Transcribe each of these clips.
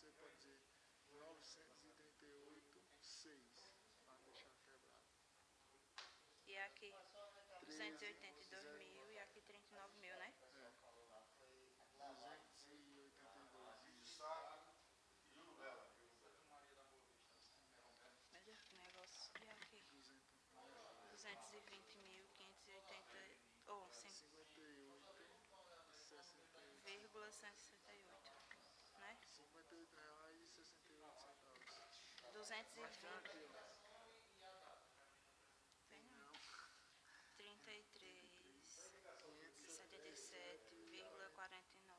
você pode dizer 938,6, para deixar quebrado. E aqui 282 mil e aqui 39 mil, né? 282, isso. Meu Deus, que negócio. E aqui 220 mil 580 ou 58,68. 5,168, né? R$ 58,68. Mas tem 220, aqui, ó. tem Tem não. não. 33,77,49.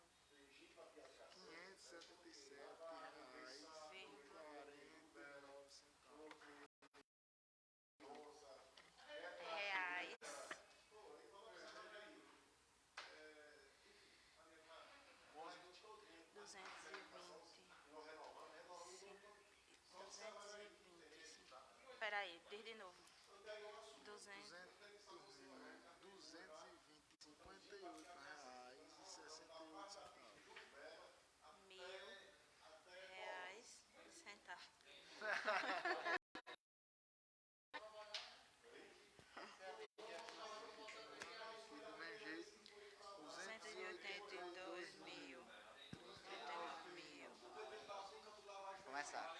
577,49 centavos. Reais. 220. Peraí, diz de novo. 200. 258,68 centavos. R$ 1.000 e centavos. Aqui do mesmo jeito, 282 mil, 39 mil. Começar.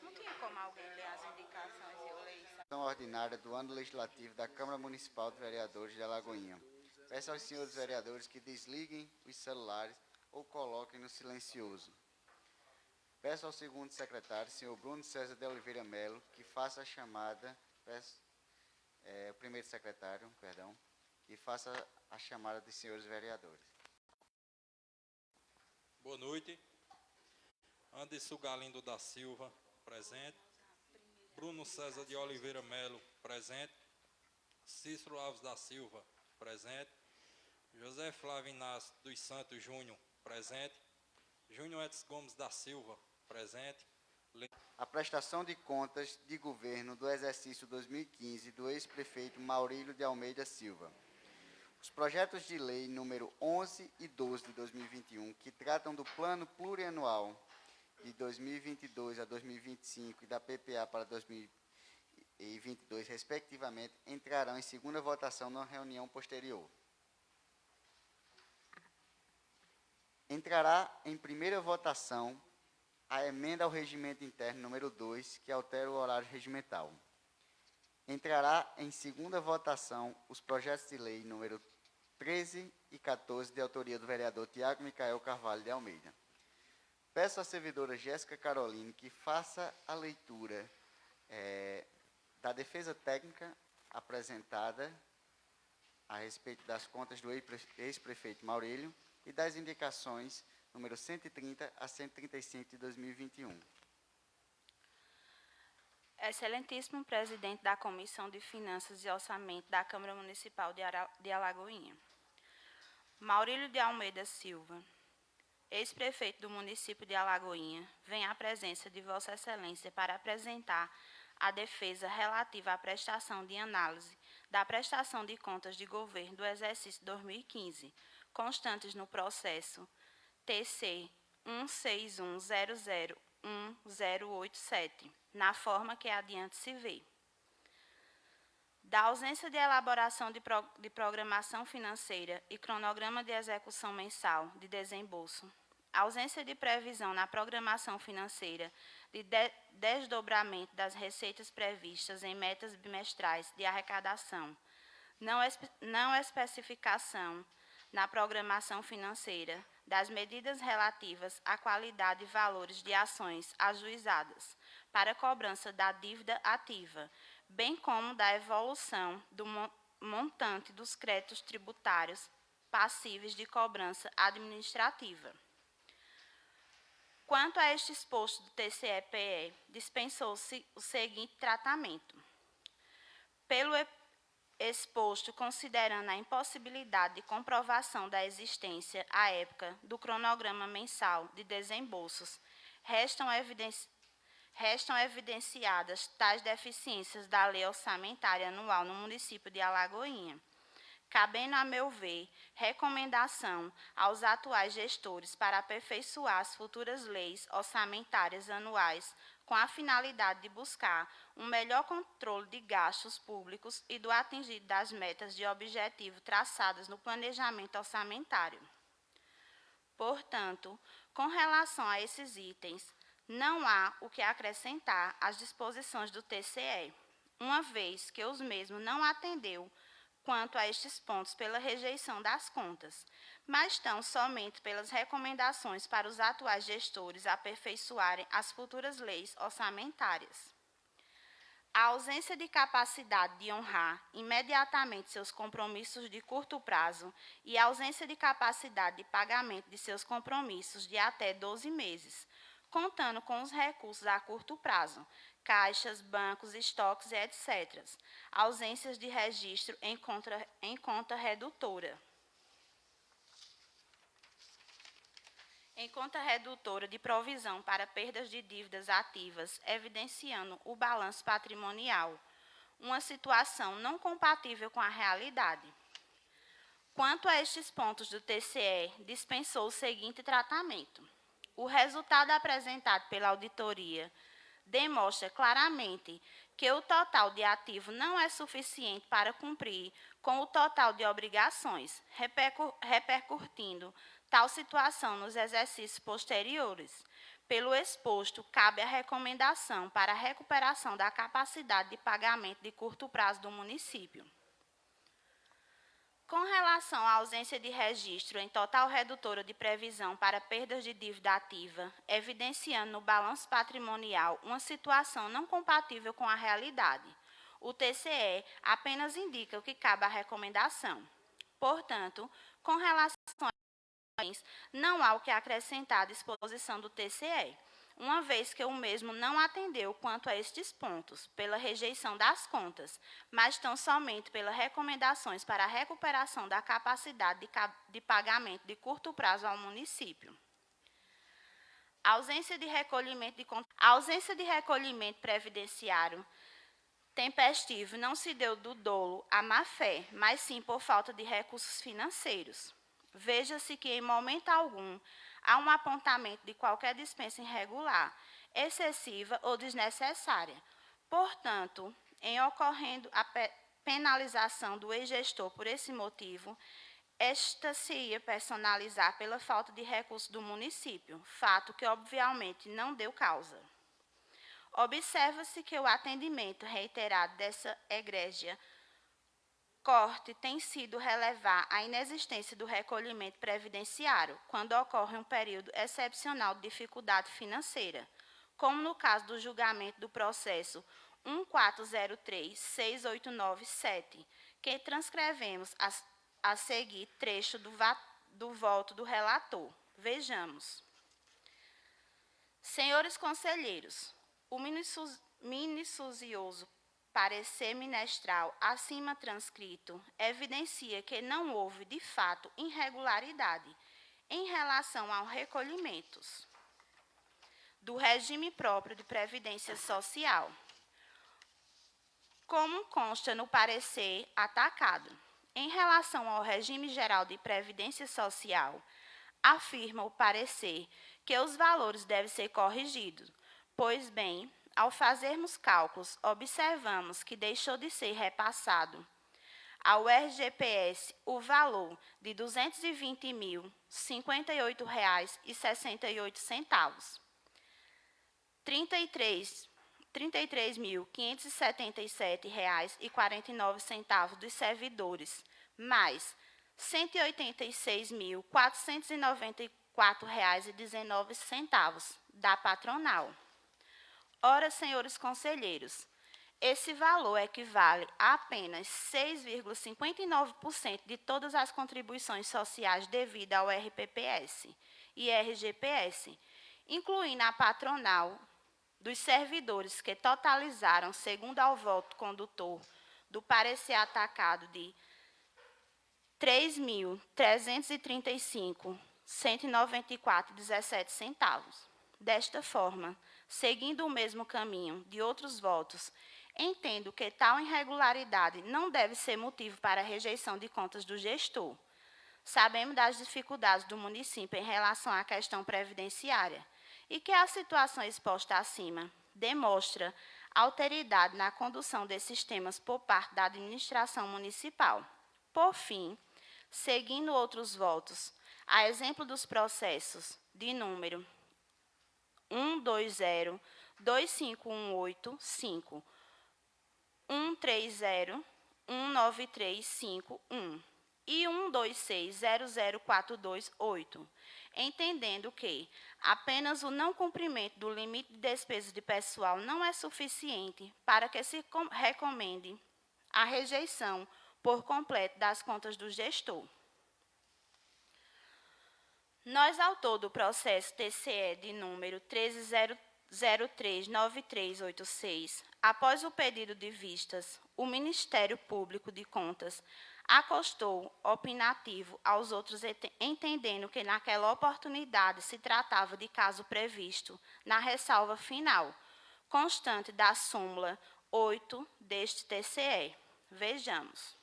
Não tinha como alguém ler as indicações e eu ler isso. Sessão ordinária do ano legislativo da Câmara Municipal de Vereadores de Alagoinha. Peço aos senhores vereadores que desliguem os celulares ou coloquem no silencioso. Peço ao segundo secretário, senhor Bruno César de Oliveira Melo, que faça a chamada. O primeiro secretário, perdão, que faça a chamada dos senhores vereadores. Boa noite. Anderson Galindo da Silva, presente. Bruno César de Oliveira Melo, presente. Cícero Alves da Silva, presente. José Flávio Inácio dos Santos Júnior, presente. Júnior Edson Gomes da Silva, presente. A prestação de contas de governo do exercício 2015 do ex-prefeito Maurílio de Almeida Silva. Os projetos de lei número 11 e 12 de 2021, que tratam do plano plurianual de 2022 a 2025 e da PPA para 2022, respectivamente, entrarão em segunda votação na reunião posterior. Entrará em primeira votação a emenda ao regimento interno número 2, que altera o horário regimental. Entrará em segunda votação os projetos de lei número 13 e 14, de autoria do vereador Tiago Micael Carvalho de Almeida. Peço à servidora Jéssica Caroline que faça a leitura da defesa técnica apresentada a respeito das contas do ex-prefeito Maurílio e das indicações número 130 a 135 de 2021. Excelentíssimo presidente da Comissão de Finanças e Orçamento da Câmara Municipal de Alagoinha, Maurílio de Almeida Silva, ex-prefeito do município de Alagoinha, vem à presença de Vossa Excelência para apresentar a defesa relativa à prestação de análise da prestação de contas de governo do exercício 2015, constantes no processo TC 161001087, na forma que adiante se vê. Da ausência de elaboração de programação financeira e cronograma de execução mensal de desembolso, ausência de previsão na programação financeira de desdobramento das receitas previstas em metas bimestrais de arrecadação, não especificação na programação financeira das medidas relativas à qualidade e valores de ações ajuizadas para cobrança da dívida ativa, bem como da evolução do montante dos créditos tributários passíveis de cobrança administrativa. Quanto a este exposto do TCE-PE, dispensou-se o seguinte tratamento. Pelo exposto, considerando a impossibilidade de comprovação da existência, à época, do cronograma mensal de desembolsos, restam evidenciadas tais deficiências da Lei Orçamentária Anual no município de Alagoinha, cabendo, a meu ver, recomendação aos atuais gestores para aperfeiçoar as futuras leis orçamentárias anuais com a finalidade de buscar um melhor controle de gastos públicos e do atingir das metas de objetivo traçadas no planejamento orçamentário. Portanto, com relação a esses itens, não há o que acrescentar às disposições do TCE, uma vez que os mesmos não atendeu quanto a estes pontos pela rejeição das contas, mas tão somente pelas recomendações para os atuais gestores aperfeiçoarem as futuras leis orçamentárias. A ausência de capacidade de honrar imediatamente seus compromissos de curto prazo e a ausência de capacidade de pagamento de seus compromissos de até 12 meses, contando com os recursos a curto prazo, caixas, bancos, estoques, etc. Ausências de registro em conta redutora. Em conta redutora de provisão para perdas de dívidas ativas, evidenciando o balanço patrimonial, uma situação não compatível com a realidade. Quanto a estes pontos do TCE, dispensou o seguinte tratamento. O resultado apresentado pela auditoria demonstra claramente que o total de ativo não é suficiente para cumprir com o total de obrigações, repercutindo tal situação nos exercícios posteriores. Pelo exposto, cabe a recomendação para a recuperação da capacidade de pagamento de curto prazo do município. Com relação à ausência de registro em total redutora de previsão para perdas de dívida ativa, evidenciando no balanço patrimonial uma situação não compatível com a realidade, o TCE apenas indica o que cabe à recomendação. Portanto, com relação não há o que acrescentar à disposição do TCE, uma vez que o mesmo não atendeu quanto a estes pontos, pela rejeição das contas, mas tão somente pelas recomendações para a recuperação da capacidade de pagamento de curto prazo ao município. A ausência de recolhimento previdenciário tempestivo não se deu do dolo à má-fé, mas sim por falta de recursos financeiros. Veja-se que, em momento algum, há um apontamento de qualquer dispensa irregular, excessiva ou desnecessária. Portanto, em ocorrendo a penalização do ex-gestor por esse motivo, esta se ia personalizar pela falta de recursos do município, fato que, obviamente, não deu causa. Observa-se que o atendimento reiterado dessa egrégia corte tem sido relevar a inexistência do recolhimento previdenciário quando ocorre um período excepcional de dificuldade financeira, como no caso do julgamento do processo 1403-6897, que transcrevemos a seguir trecho do voto do relator. Vejamos. Senhores conselheiros, o minucioso parecer ministral acima transcrito evidencia que não houve, de fato, irregularidade em relação aos recolhimentos do regime próprio de previdência social, como consta no parecer atacado. Em relação ao regime geral de previdência social, afirma o parecer que os valores devem ser corrigidos, pois bem, ao fazermos cálculos, observamos que deixou de ser repassado ao RGPS o valor de R$ 220.058,68, R$ 33.577,49 dos servidores, mais R$ 186.494,19 da patronal. Ora, senhores conselheiros, esse valor equivale a apenas 6,59% de todas as contribuições sociais devidas ao RPPS e RGPS, incluindo a patronal dos servidores que totalizaram, segundo ao voto condutor do parecer atacado, de R$ 3.335,194,17. Desta forma, seguindo o mesmo caminho de outros votos, Entendo que tal irregularidade não deve ser motivo para a rejeição de contas do gestor. Sabemos das dificuldades do município em relação à questão previdenciária e que a situação exposta acima demonstra alteridade na condução desses temas por parte da administração municipal. Por fim, seguindo outros votos, a exemplo dos processos de número 120-2518-5, 130-19351 e 126-00428, entendendo que apenas o não cumprimento do limite de despesas de pessoal não é suficiente para que se recomende a rejeição por completo das contas do gestor. Nós, autor do processo TCE de número 13039386, após o pedido de vistas, o Ministério Público de Contas acostou opinativo aos outros, entendendo que naquela oportunidade se tratava de caso previsto na ressalva final, constante da súmula 8 deste TCE. Vejamos.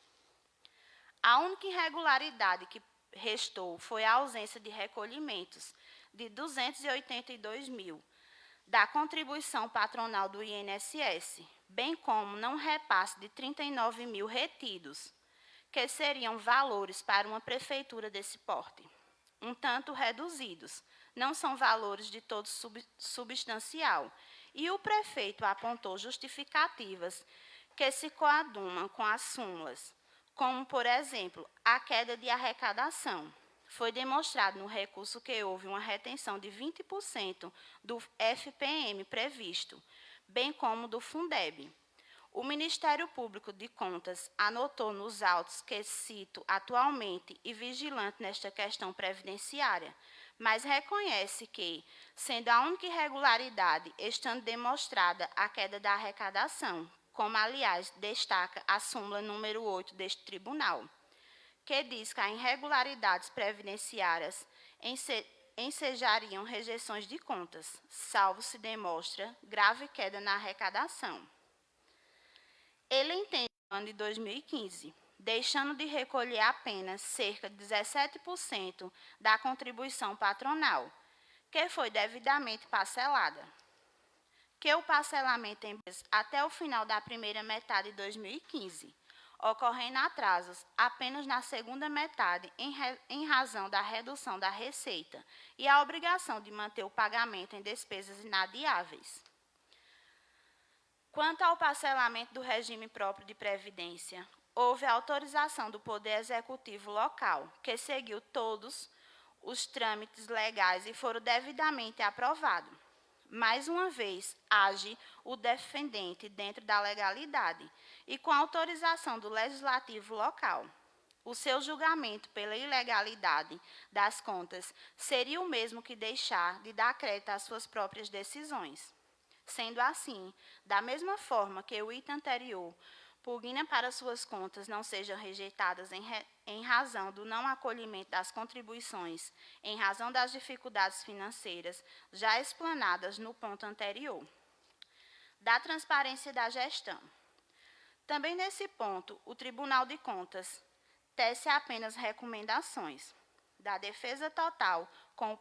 A única irregularidade que restou foi a ausência de recolhimentos de 282 mil da contribuição patronal do INSS, bem como não repasse de 39 mil retidos, que seriam valores para uma prefeitura desse porte, um tanto reduzidos, não são valores de todo substancial, e o prefeito apontou justificativas que se coadunam com as súmulas, como, por exemplo, a queda de arrecadação. Foi demonstrado no recurso que houve uma retenção de 20% do FPM previsto, bem como do Fundeb. O Ministério Público de Contas anotou nos autos que cito atualmente e vigilante nesta questão previdenciária, mas reconhece que, sendo a única irregularidade, estando demonstrada a queda da arrecadação, como, aliás, destaca a súmula número 8 deste tribunal, que diz que as irregularidades previdenciárias ensejariam rejeições de contas, salvo se demonstra grave queda na arrecadação. Ele entende o ano de 2015, deixando de recolher apenas cerca de 17% da contribuição patronal, que foi devidamente parcelada, que o parcelamento até o final da primeira metade de 2015, ocorrendo atrasos apenas na segunda metade em razão da redução da receita e a obrigação de manter o pagamento em despesas inadiáveis. Quanto ao parcelamento do regime próprio de previdência, houve autorização do Poder Executivo local, que seguiu todos os trâmites legais e foram devidamente aprovados. Mais uma vez, age o defendente dentro da legalidade e com autorização do Legislativo local. O seu julgamento pela ilegalidade das contas seria o mesmo que deixar de dar crédito às suas próprias decisões. Sendo assim, da mesma forma que o item anterior pugna para suas contas não sejam rejeitadas em razão do não acolhimento das contribuições, em razão das dificuldades financeiras já explanadas no ponto anterior. Da transparência da gestão. Também nesse ponto, o Tribunal de Contas tece apenas recomendações da defesa total com o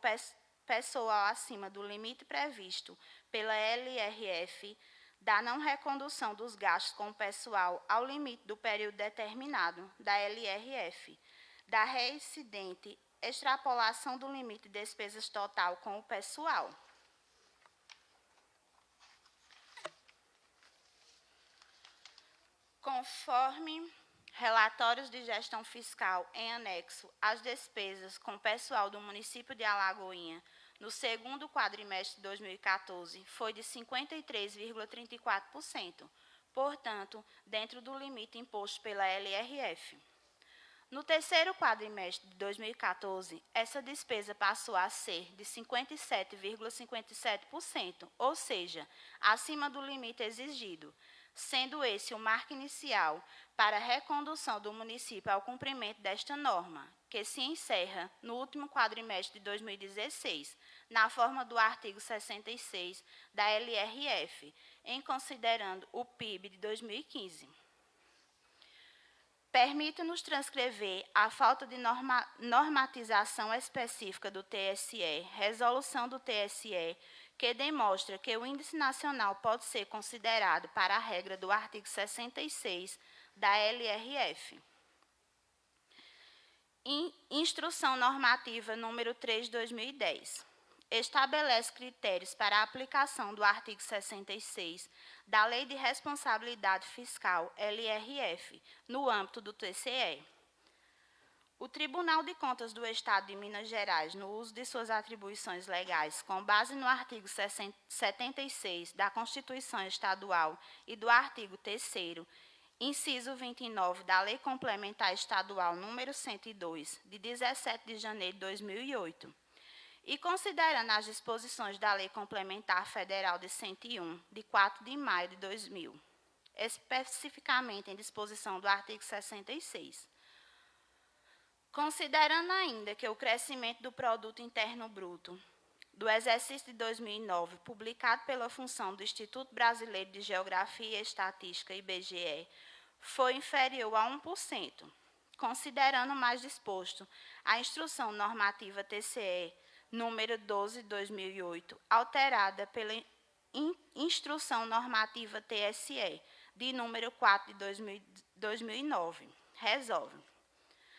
pessoal acima do limite previsto pela LRF, da não recondução dos gastos com o pessoal ao limite do período determinado da LRF, da reincidente extrapolação do limite de despesas total com o pessoal. Conforme relatórios de gestão fiscal em anexo às despesas com o pessoal do município de Alagoinha, no segundo quadrimestre de 2014, foi de 53,34%, portanto, dentro do limite imposto pela LRF. No terceiro quadrimestre de 2014, essa despesa passou a ser de 57,57%, ou seja, acima do limite exigido, sendo esse o marco inicial para a recondução do município ao cumprimento desta norma, que se encerra no último quadrimestre de 2016, na forma do artigo 66 da LRF, em considerando o PIB de 2015. Permita-nos transcrever a falta de normatização específica do TSE, resolução do TSE, que demonstra que o Índice Nacional pode ser considerado para a regra do artigo 66 da LRF. Instrução Normativa número 3 de 2010. Estabelece critérios para a aplicação do artigo 66 da Lei de Responsabilidade Fiscal, LRF, no âmbito do TCE. O Tribunal de Contas do Estado de Minas Gerais, no uso de suas atribuições legais, com base no artigo 76 da Constituição Estadual e do artigo 3º, inciso 29 da Lei Complementar Estadual número 102, de 17 de janeiro de 2008, e considerando as disposições da Lei Complementar Federal de 101, de 4 de maio de 2000, especificamente em disposição do artigo 66. Considerando ainda que o crescimento do Produto Interno Bruto do exercício de 2009, publicado pela função do Instituto Brasileiro de Geografia e Estatística, IBGE, foi inferior a 1%, considerando o mais disposto a Instrução Normativa TCE número 12 de 2008, alterada pela Instrução Normativa TSE de número 4 de 2009, resolve.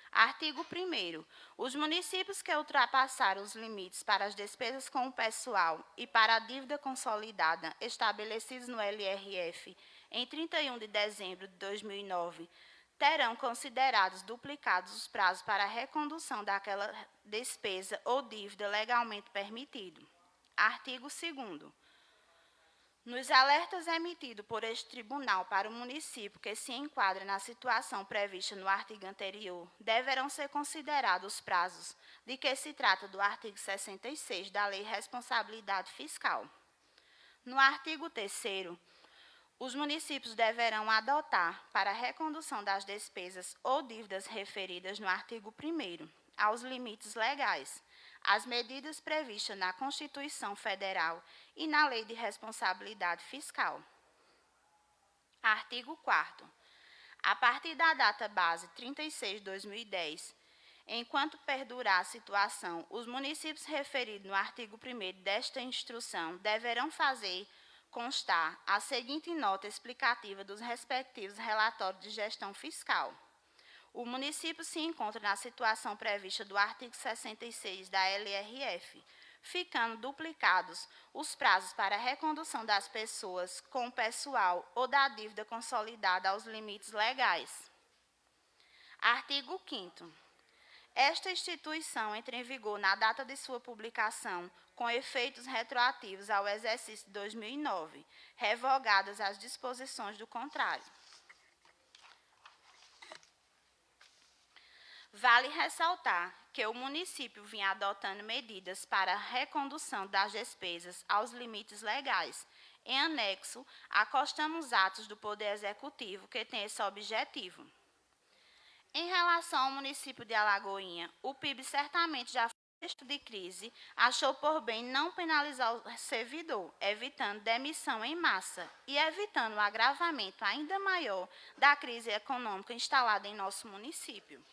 Artigo 1º. Os municípios que ultrapassaram os limites para as despesas com o pessoal e para a dívida consolidada estabelecidos no LRF em 31 de dezembro de 2009 terão considerados duplicados os prazos para a recondução daquela despesa ou dívida legalmente permitido. Artigo 2º. Nos alertas emitidos por este tribunal para o município que se enquadra na situação prevista no artigo anterior, deverão ser considerados os prazos de que se trata do artigo 66 da Lei de Responsabilidade Fiscal. No artigo 3º, os municípios deverão adotar, para a recondução das despesas ou dívidas referidas no artigo 1º, aos limites legais, as medidas previstas na Constituição Federal e na Lei de Responsabilidade Fiscal. Artigo 4º. A partir da data base 36 de 2010, enquanto perdurar a situação, os municípios referidos no artigo 1º desta instrução deverão fazer constar a seguinte nota explicativa dos respectivos relatórios de gestão fiscal. O município se encontra na situação prevista do artigo 66 da LRF, ficando duplicados os prazos para a recondução das pessoas com o pessoal ou da dívida consolidada aos limites legais. Artigo 5º. Esta instituição entra em vigor na data de sua publicação, com efeitos retroativos ao exercício de 2009, revogadas as disposições do contrário. Vale ressaltar que o município vinha adotando medidas para a recondução das despesas aos limites legais. Em anexo, acostamos atos do Poder Executivo que têm esse objetivo. Em relação ao município de Alagoinha, o PIB certamente já foi texto de crise, achou por bem não penalizar o servidor, evitando demissão em massa e evitando o agravamento ainda maior da crise econômica instalada em nosso município.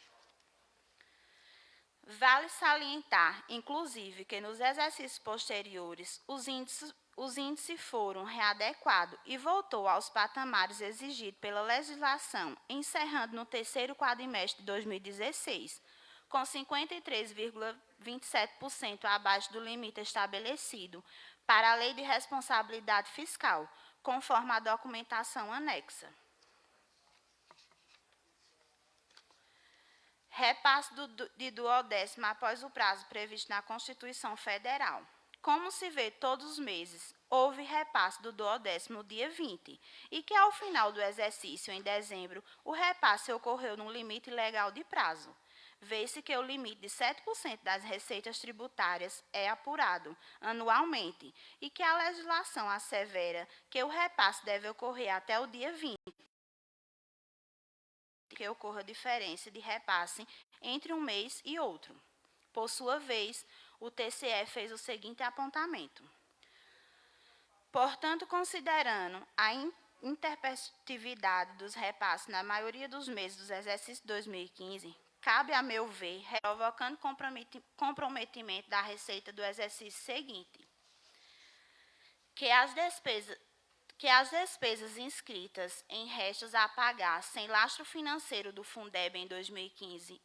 Vale salientar, inclusive, que nos exercícios posteriores, os índices foram readequados e voltou aos patamares exigidos pela legislação, encerrando no terceiro quadrimestre de 2016, com 53,27% abaixo do limite estabelecido para a Lei de Responsabilidade Fiscal, conforme a documentação anexa. Repasse de duodécimo após o prazo previsto na Constituição Federal. Como se vê todos os meses, houve repasse do duodécimo no dia 20, e que ao final do exercício, em dezembro, o repasse ocorreu no limite legal de prazo. Vê-se que o limite de 7% das receitas tributárias é apurado anualmente e que a legislação assevera que o repasse deve ocorrer até o dia 20. que ocorra diferença de repasse entre um mês e outro. Por sua vez, o TCE fez o seguinte apontamento. Portanto, considerando a interpretatividade dos repasses na maioria dos meses dos exercícios de 2015, cabe, a meu ver, provocando comprometimento da receita do exercício seguinte, que as despesas inscritas em restos a pagar sem lastro financeiro do Fundeb em 2015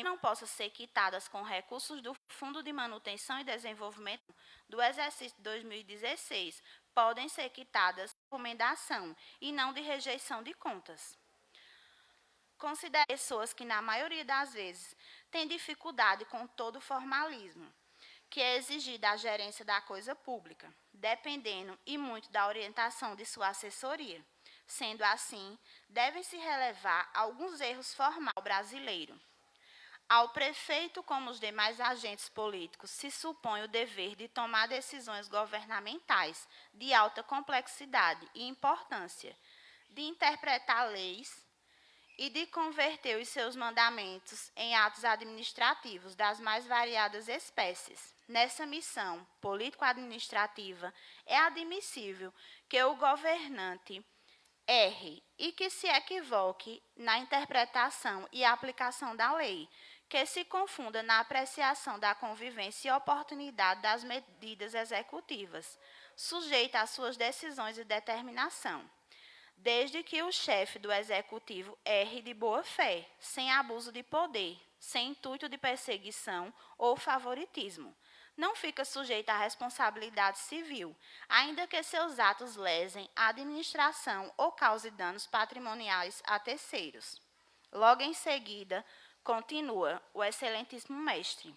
não possam ser quitadas com recursos do Fundo de Manutenção e Desenvolvimento do exercício de 2016, podem ser quitadas de recomendação e não de rejeição de contas. Considere pessoas que, na maioria das vezes, têm dificuldade com todo o formalismo que é exigido da gerência da coisa pública, dependendo e muito da orientação de sua assessoria. Sendo assim, devem-se relevar alguns erros formais brasileiros. Ao prefeito, como os demais agentes políticos, se supõe o dever de tomar decisões governamentais de alta complexidade e importância, de interpretar leis e de converter os seus mandamentos em atos administrativos das mais variadas espécies. Nessa missão político-administrativa, é admissível que o governante erre e que se equivoque na interpretação e aplicação da lei, que se confunda na apreciação da convivência e oportunidade das medidas executivas, sujeita às suas decisões e determinação, desde que o chefe do executivo erre de boa fé, sem abuso de poder, sem intuito de perseguição ou favoritismo. Não fica sujeito à responsabilidade civil, ainda que seus atos lesem a administração ou cause danos patrimoniais a terceiros. Logo em seguida, continua o excelentíssimo mestre.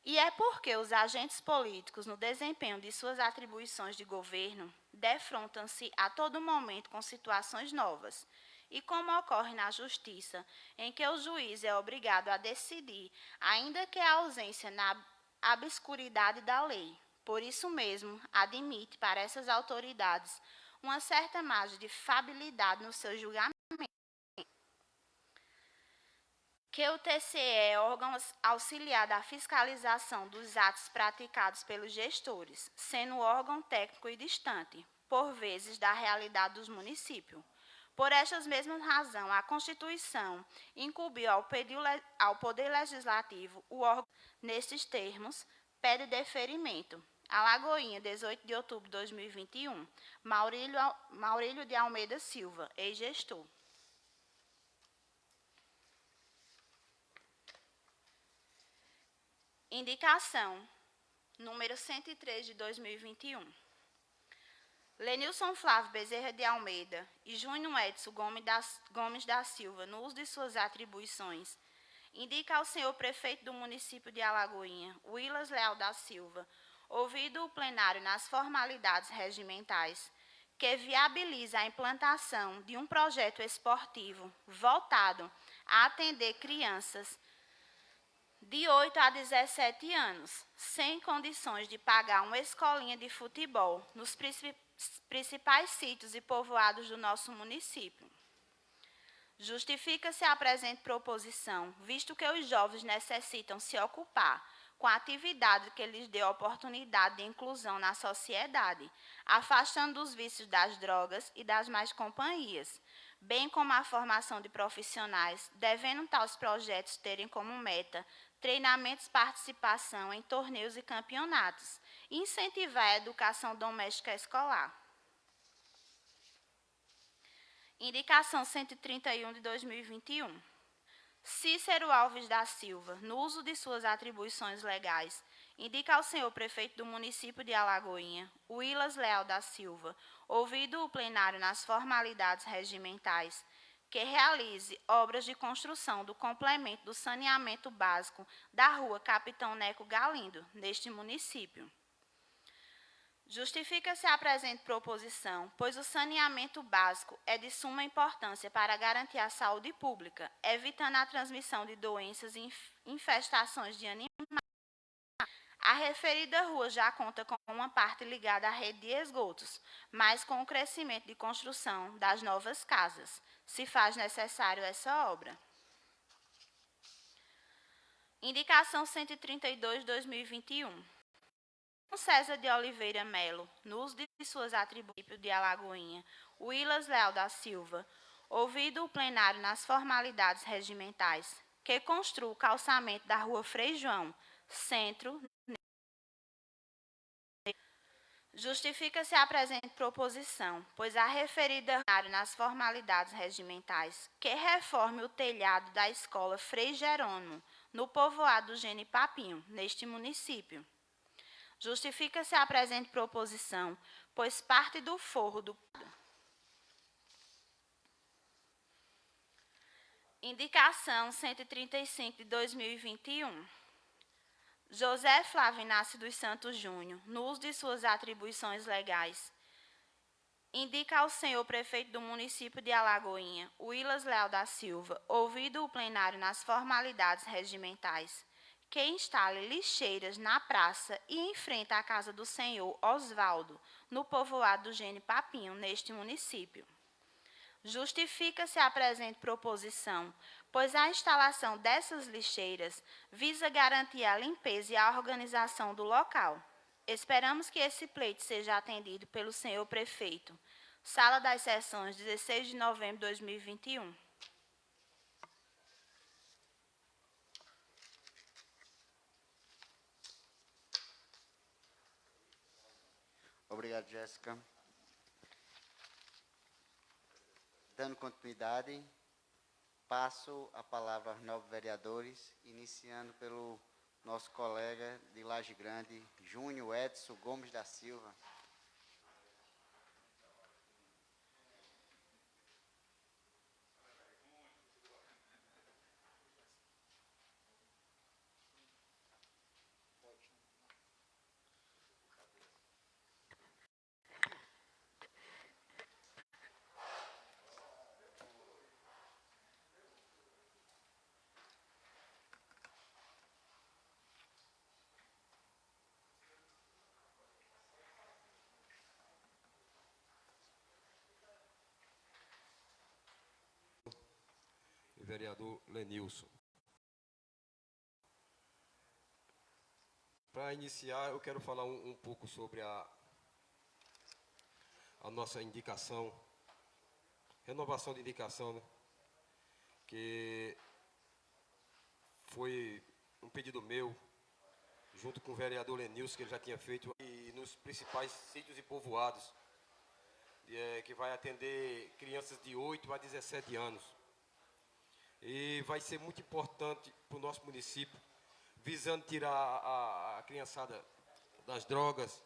E é porque os agentes políticos, no desempenho de suas atribuições de governo, defrontam-se a todo momento com situações novas, e como ocorre na justiça, em que o juiz é obrigado a decidir, ainda que a ausência na obscuridade da lei. Por isso mesmo, admite para essas autoridades uma certa margem de fabilidade no seu julgamento. Que o TCE é órgão auxiliar da fiscalização dos atos praticados pelos gestores, sendo órgão técnico e distante, por vezes, da realidade dos municípios. Por estas mesmas razões, a Constituição incumbiu ao Poder Legislativo o órgão, nestes termos, pede deferimento. Alagoinha, 18 de outubro de 2021, Maurílio de Almeida Silva, ex-gestor. Indicação, número 103 de 2021. Lenilson Flávio Bezerra de Almeida e Júnior Edson Gomes da Silva, no uso de suas atribuições, indica ao senhor prefeito do município de Alagoinha, Wilas Leal da Silva, ouvido o plenário nas formalidades regimentais, que viabiliza a implantação de um projeto esportivo voltado a atender crianças de 8 a 17 anos, sem condições de pagar uma escolinha de futebol nos principais sítios e povoados do nosso município. Justifica-se a presente proposição, visto que os jovens necessitam se ocupar com a atividade que lhes dê oportunidade de inclusão na sociedade, afastando dos vícios das drogas e das más companhias, bem como a formação de profissionais, devendo tais projetos terem como meta treinamentos, participação em torneios e campeonatos, e incentivar a educação doméstica escolar. Indicação 131 de 2021. Cícero Alves da Silva, no uso de suas atribuições legais, indica ao senhor prefeito do município de Alagoinha, Wilas Leal da Silva, ouvido o plenário nas formalidades regimentais, que realize obras de construção do complemento do saneamento básico da rua Capitão Neco Galindo, neste município. Justifica-se a presente proposição, pois o saneamento básico é de suma importância para garantir a saúde pública, evitando a transmissão de doenças e infestações de animais, A referida rua já conta com uma parte ligada à rede de esgotos, mas com o crescimento de construção das novas casas, se faz necessário essa obra. Indicação 132/2021. César de Oliveira Melo, no uso de suas atribuições de Alagoinha, Willas Leal da Silva, ouvido o plenário nas formalidades regimentais, que construa o calçamento da rua Frei João, centro. Justifica-se a presente proposição, pois a referida nas formalidades regimentais, que reforme o telhado da escola Frei Jerônimo, no povoado do Genipapinho, neste município. Justifica-se a presente proposição, pois parte do forro do... Indicação 135/2021. José Flávio Inácio dos Santos Júnior, no uso de suas atribuições legais, indica ao senhor prefeito do município de Alagoinha, Willas Leal da Silva, ouvido o plenário nas formalidades regimentais, que instale lixeiras na praça e em frente à casa do senhor Osvaldo, no povoado do Genipapinho, neste município. Justifica-se a presente proposição, pois a instalação dessas lixeiras visa garantir a limpeza e a organização do local. Esperamos que esse pleito seja atendido pelo senhor prefeito. Sala das Sessões, 16 de novembro de 2021. Obrigado, Jéssica. Dando continuidade, passo a palavra aos novos vereadores, iniciando pelo nosso colega de Laje Grande, Júnior Edson Gomes da Silva. Vereador Lenilson. Para iniciar, eu quero falar um pouco sobre a nossa indicação, renovação de indicação, né? Que foi um pedido meu, junto com o vereador Lenilson, que ele já tinha feito e nos principais sítios e povoados, que vai atender crianças de 8 a 17 anos. E vai ser muito importante para o nosso município, visando tirar a criançada das drogas,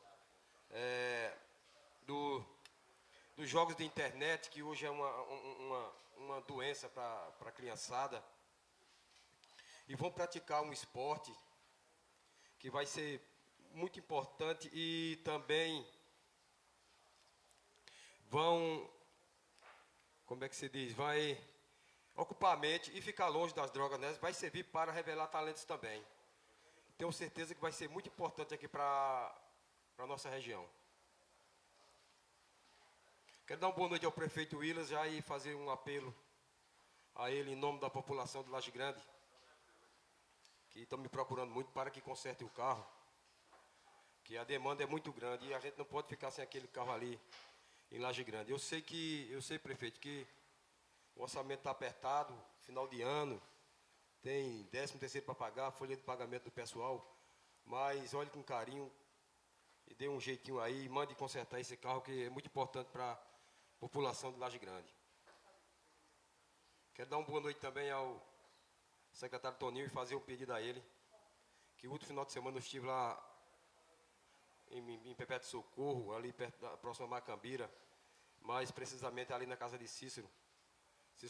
dos jogos de internet, que hoje é uma doença para a criançada, e vão praticar um esporte que vai ser muito importante e também vão, como é que se diz, vai ocupar a mente e ficar longe das drogas, né? Vai servir para revelar talentos também. Tenho certeza que vai ser muito importante aqui para a nossa região. Quero dar uma boa noite ao prefeito Willas já e fazer um apelo a ele em nome da população de Laje Grande, que estão me procurando muito para que conserte o carro, que a demanda é muito grande e a gente não pode ficar sem aquele carro ali em Laje Grande. Eu sei, prefeito, que o orçamento está apertado, final de ano, tem 13º para pagar, folha de pagamento do pessoal, mas olhe com carinho e dê um jeitinho aí, mande consertar esse carro, que é muito importante para a população de Laje Grande. Quero dar uma boa noite também ao secretário Toninho e fazer um pedido a ele, que o último final de semana eu estive lá em Perpétuo Socorro, ali perto da próxima Macambira, mais precisamente ali na casa de Cícero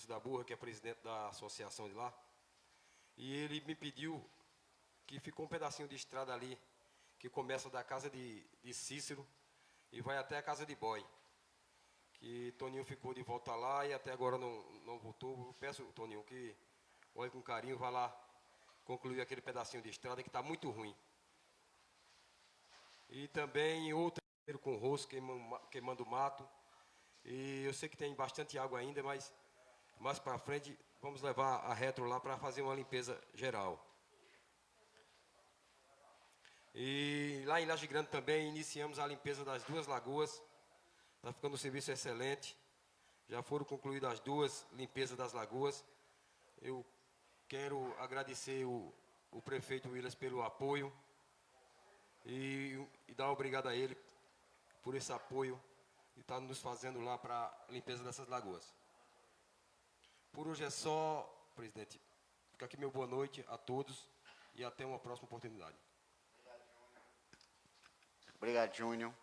da Burra, que é presidente da associação de lá, e ele me pediu que ficou um pedacinho de estrada ali, que começa da casa de Cícero e vai até a casa de Boy, que Toninho ficou de volta lá e até agora não voltou. Eu peço, Toninho, que olhe com carinho, vá lá concluir aquele pedacinho de estrada que está muito ruim. E também outro com roço, queimando mato. E eu sei que tem bastante água ainda, mas mais para frente vamos levar a Retro lá para fazer uma limpeza geral. E lá em Laje Grande também iniciamos a limpeza das 2 lagoas. Está ficando um serviço excelente. Já foram concluídas as 2 limpezas das lagoas. Eu quero agradecer o prefeito Willis pelo apoio e dar obrigado a ele por esse apoio e estar nos fazendo lá para a limpeza dessas lagoas. Por hoje é só, presidente. Fica aqui meu boa noite a todos e até uma próxima oportunidade. Obrigado, Júnior.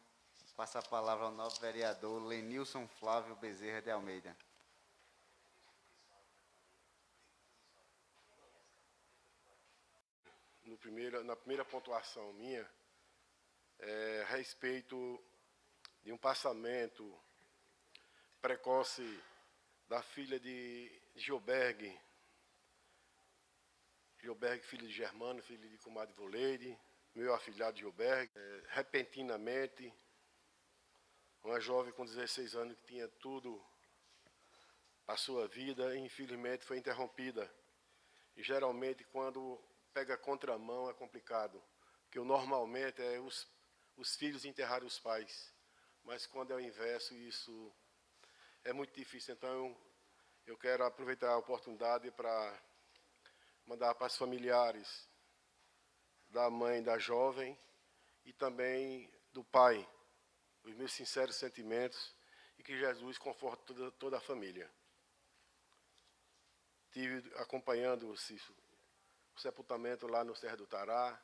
Passa a palavra ao novo vereador Lenilson Flávio Bezerra de Almeida. Na primeira pontuação minha, a respeito de um passamento precoce da filha de Gilberg, filho de Germano, filho de comadre Voleide, meu afilhado Gilberg, repentinamente, uma jovem com 16 anos que tinha tudo a sua vida, infelizmente foi interrompida. E geralmente quando pega contramão é complicado, porque normalmente é os filhos enterrarem os pais, mas quando é o inverso, isso é muito difícil. Então, eu quero aproveitar a oportunidade para mandar para os familiares da mãe da jovem e também do pai os meus sinceros sentimentos e que Jesus conforte toda a família. Estive acompanhando o sepultamento lá no Serra do Tará,